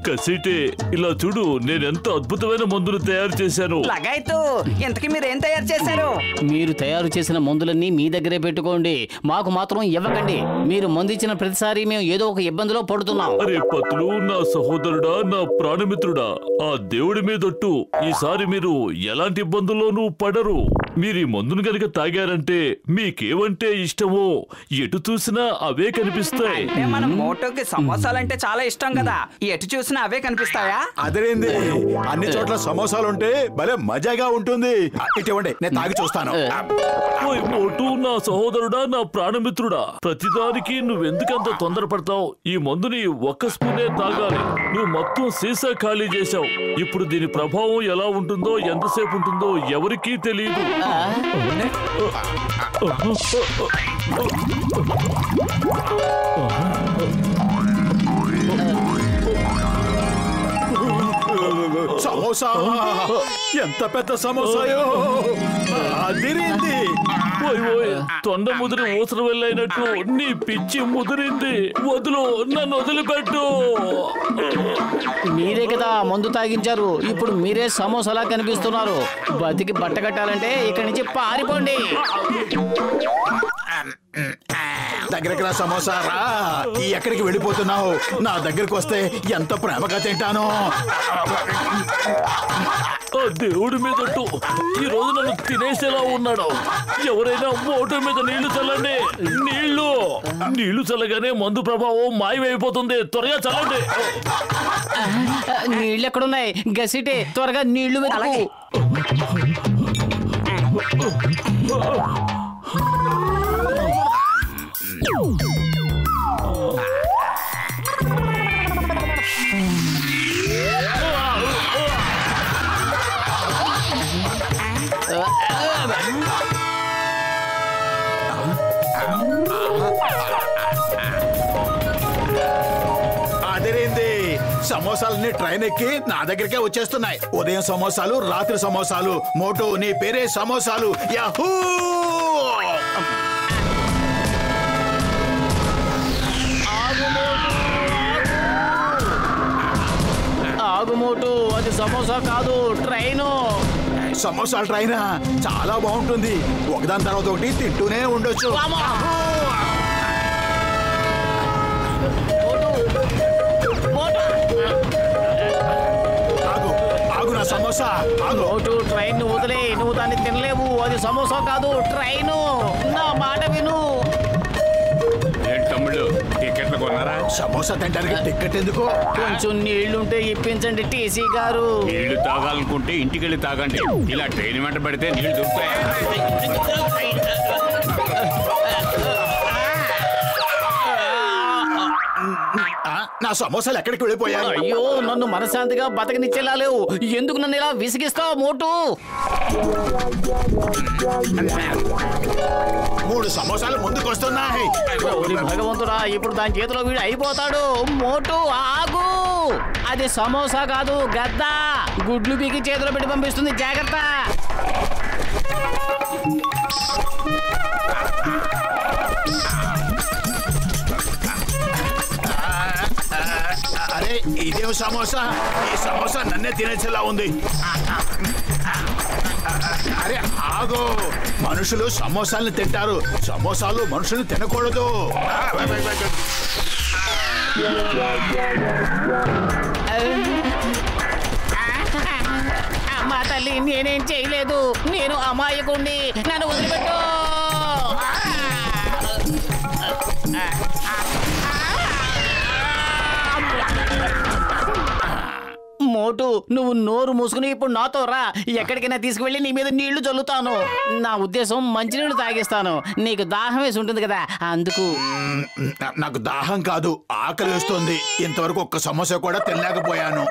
కసిటే ఇలా చూడు, నేనెంత అద్భుతమైన మందులు తయారు చేశాను. లగాయితూ ఇంతకీ మీరేం తయారు చేశారు? మీరు తయారు చేసిన మందులన్నీ మీ దగ్గరే పెట్టుకోండి, మాకు మాత్రం ఇవ్వకండి. మీరు మందు ఇచ్చిన ప్రతిసారి మేము ఏదో ఒక ఇబ్బందిలో పడుతున్నాం. అరే పతులు, నా సహోదరుడా, నా ప్రాణమిత్రుడా, ఆ దేవుడి మీదొట్టు, ఈసారి మీరు ఎలాంటి ఇబ్బందుల్లోనూ పడరు. మీరు ఈ మందును కనుక తాగారంటే మీకేమంటే ఇష్టమో ఎటు చూసినా అవే కనిపిస్తాయి. మన మోటోకి సమోసాలంటే చాలా ఇష్టం కదా, ఎటు చూసినా అవే కనిపిస్తాయా? అదేంది, అన్ని చోట్ల సమోసాలుంటే భలే మజాగా ఉంటుంది. ఇటువంటి నేను తాగి చూస్తాను. మోటు, నా సహోదరుడా, నా ప్రాణమిత్రుడా, ప్రతిదానికి నువ్వెందుకంత తొందరపడతావు? ఈ మందుని ఒక్క స్పూనే తాగాలి. నువ్వు మొత్తం సీసా ఖాళీ చేశావు. ఇప్పుడు దీని ప్రభావం ఎలా ఉంటుందో, ఎంతసేపు ఉంటుందో ఎవరికీ తెలియదు. సమోసా, ఎంత పెద్ద సమోసాయో, అదిరింది. తొండ ముదిరి ఊసర వెళ్ళైనట్టు నీ పిచ్చి ముదిరింది. వదులు, నన్ను వదిలిపెట్టు. మీరే కదా మందు తాగించారు, ఇప్పుడు మీరే సమోసాలా కనిపిస్తున్నారు. బతికి బట్ట కట్టాలంటే ఇక్కడి నుంచి పారిపోండి. దగ్గరికి రా సమోసా రా. ఎక్కడికి వెళ్ళిపోతున్నావు? నా దగ్గరికి వస్తే ఎంత ప్రేమగా తింటాను. దేవుడి మీదట్టు ఈ రోజు నన్ను తినేసేలా ఉన్నాడు. ఎవరైనా మోటో మీద నీళ్లు చల్లండి. నీళ్లు చల్లగానే మందు ప్రభావం మాయమైపోతుంది. త్వరగా చల్లండి. నీళ్ళు ఎక్కడున్నాయి? గసిటే త్వరగా నీళ్లు వెతుకు. అదిరింది. సమోసాలన్నీ ట్రైన్ ఎక్కి నా దగ్గరికే వచ్చేస్తున్నాయి. ఉదయం సమోసాలు, రాత్రి సమోసాలు. మోటో, నీ పేరే సమోసాలు. యాహూ! ఆగు మోటు, అది సమోసా కాదు, ట్రైను. సమోసాల ట్రైనా? చాలా బాగుంటుంది. ఒకదాని తర్వాత ఒకటి తింటూనే ఉండొచ్చు. ఆగు నా సమోసా, ఆగు. మోటు, ట్రైన్ వదిలే, నువ్వు దాన్ని తినలేవు. అది సమోసా కాదు, ట్రైను. నా మాట విను. తమ్ముడు, టికెట్లు కొన్నారా? సమోసా తింటానికి టికెట్ ఎందుకు? కొంచెం నీళ్లుంటే ఇప్పించండి టీసీ గారు. నీళ్లు తాగాలనుకుంటే ఇంటికి వెళ్ళి తాగండి. ఇలా ట్రైన్ వెంట పడితే నీళ్లు దొరుకుతాయి. నా సమోసాలు ఎక్కడికి వెళ్ళిపోయాయి? అయ్యో, నన్ను మనశాంతిగా బతకనిచ్చేలా లేవు. ఎందుకు నన్ను ఇలా విసిగిస్తావు మోటు? 3 సమోసాలు ముందుకు వస్తున్నాయి. భగవంతుడా, ఇప్పుడు దాని చేతిలో వీడు అయిపోతాడు. మోటు ఆగు, అది సమోసా కాదు, గద్ద. గుడ్లు పీకి చేతిలో పెట్టి పంపిస్తుంది, జాగ్రత్త. అరే, ఇదేం సమోసా? ఈ సమోసా నన్నే తినేసేలా ఉంది. అరే ఆగో, మనుషులు సమోసాలను తింటారు, సమోసాలు మనుషులు తినకూడదు. అమ్మా తల్లి, నేనేం చేయలేదు. నేను అమాయకుణ్ణి, నన్ను వదిలిపెట్టు. మోటు, నువ్వు నోరు మూసుకుని ఇప్పుడు నాతో రా. ఎక్కడికైనా తీసుకువెళ్ళి నీ మీద నీళ్లు చల్లుతాను. నా ఉద్దేశం మంచినీళ్లు తాగిస్తాను. నీకు దాహం వేసి ఉంటుంది కదా, అందుకు. నాకు దాహం కాదు, ఆకలి వేస్తుంది. ఇంతవరకు ఒక్క సమోసా కూడా తినలేకపోయాను.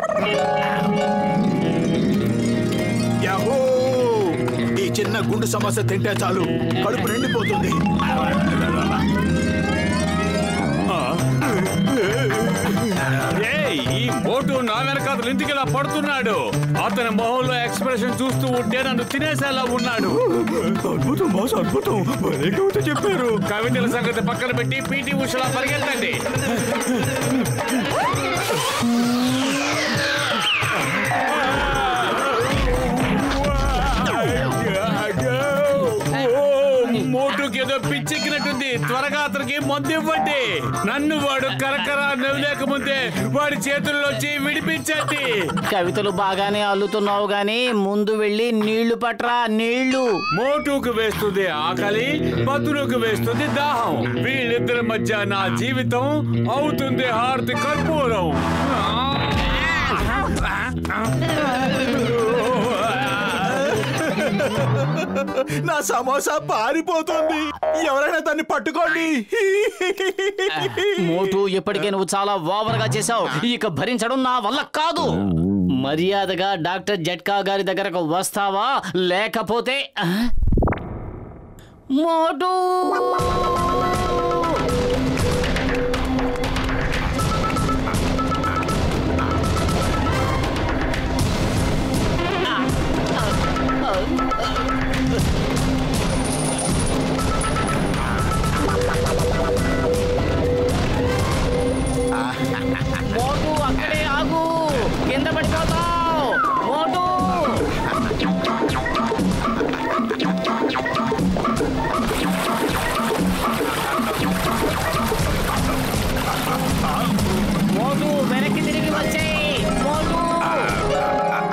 యాహూ! ఈ చిన్న గుండు సమోసా తింటే చాలు, కడుపు నిండిపోతుంది. ఈ మోటు నా వెనకాల ఇంటికి ఇలా పడుతున్నాడు. అతని మొహంలో ఎక్స్ప్రెషన్ చూస్తూ ఉంటే నన్ను తినేసేలా ఉన్నాడు. అద్భుతం బాస్, అద్భుతం. భలే కవిత చెప్పారు. కవితల సంగతి పక్కన పెట్టి పీటీ ఉషలా పరిగెత్తండి. మోటుకి ఏదో పిచ్చెక్కినట్టుంది. త్వరగా అతనికి మందు ఇవ్వండి. నన్ను వాడు కరకరా నవ్వులేకముందే వాడి చేతుల్లోంచి విడిపించండి. కవితలు బాగానే అల్లుతున్నావు గాని ముందు వెళ్ళి నీళ్లు పట్రా, నీళ్లు. మోటుకు వేస్తుంది ఆకలి, బతులకు వేస్తుంది దాహం. వీళ్ళిద్దరి మధ్య నా జీవితం అవుతుంది హారతి కర్పూరం. నా సమోసా పారిపోతుంది. ఎవరైనా దాన్ని పట్టుకోండి. మోటు, ఇప్పటికే నువ్వు చాలా ఓవర్గా చేశావు. ఇక భరించడం నా వల్ల కాదు. మర్యాదగా డాక్టర్ జట్కా గారి దగ్గరకు వస్తావా, లేకపోతే మోటు. మోటు, అక్కడే ఆగు, కింద పడిపోతావు. మోటు, మోటు వెనక్కి తిరిగి వచ్చేయ్. మోటు.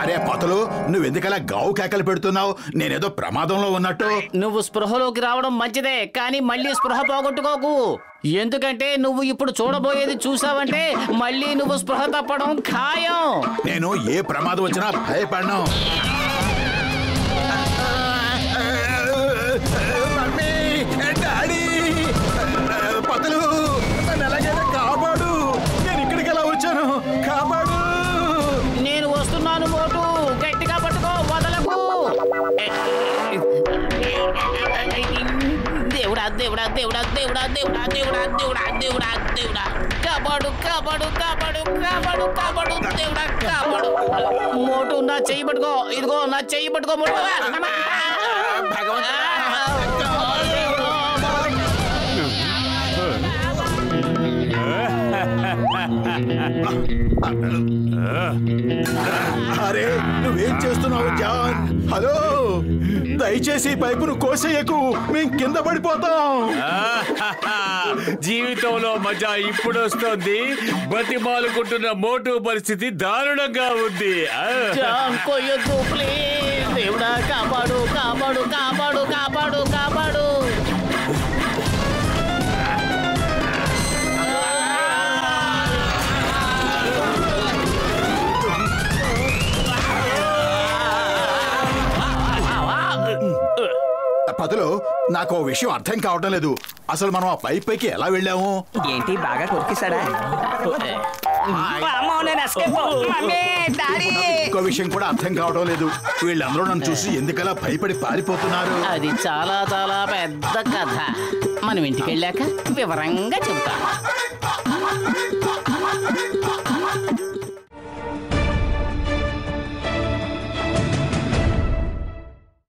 అరే పతలు, నువ్వెందుకలా గావు కేకలు పెడుతున్నావు? నేనేదో ప్రమాదంలో ఉన్నట్టు. నువ్వు స్పృహలోకి రావడం మంచిదే, కానీ మళ్ళీ స్పృహ పోగొట్టుకోకు. ఎందుకంటే నువ్వు ఇప్పుడు చూడబోయేది చూసావంటే మళ్ళీ నువ్వు స్పృహ తప్పడం ఖాయం. నేను ఏ ప్రమాదం వచ్చినా భయపడను. మమ్మీ, డాడీ, పతలు, నన్ను ఎలాగైనా కాపాడు. నేను ఇక్కడికి ఎలా వచ్చాను? కాపాడు. నేను వస్తున్నాను మోటు, గట్టిగా పట్టుకో, వదలకు. దేవుడా దేవుడా దేవుడా దేవుడా దేవుడా దేవుడా దేవుడా దేవుడా దేవుడా, కాపాడు కాపాడు కాపాడు కాపాడు కాపాడు దేవుడా కాపాడు. మోటు, నా చెయ్యి పట్టుకో. ఇదిగో నా చెయ్యి పట్టుకో మోటు. అరే, నువ్వేం చేస్తున్నావు జాన్? హలో, దయచేసి పైపును కోసేయకు, మేం కింద పడిపోతాం. జీవితంలో మజా ఇప్పుడు వస్తుంది. బతిమాలుకుంటున్న మోటు పరిస్థితి దారుణంగా ఉంది. జాన్, కొయ్యొద్దు ప్లీజ్. దేవుడా కాపాడు కాపాడు కాపాడు కాపాడు కాపాడు. పదులు, నాకు విషయం అర్థం కావటం లేదు. అసలు మనం ఆ పైప్ పైకి ఎలా వెళ్ళాము? ఏంటి బాగా కొరికేశాడా? ఇంకో విషయం కూడా అర్థం కావటం లేదు. వీళ్ళందరూ నన్ను చూసి ఎందుకలా భయపడి పారిపోతున్నారు? అది చాలా చాలా పెద్ద కథ. మనం ఇంటికి వెళ్ళాక వివరంగా చెబుతాం.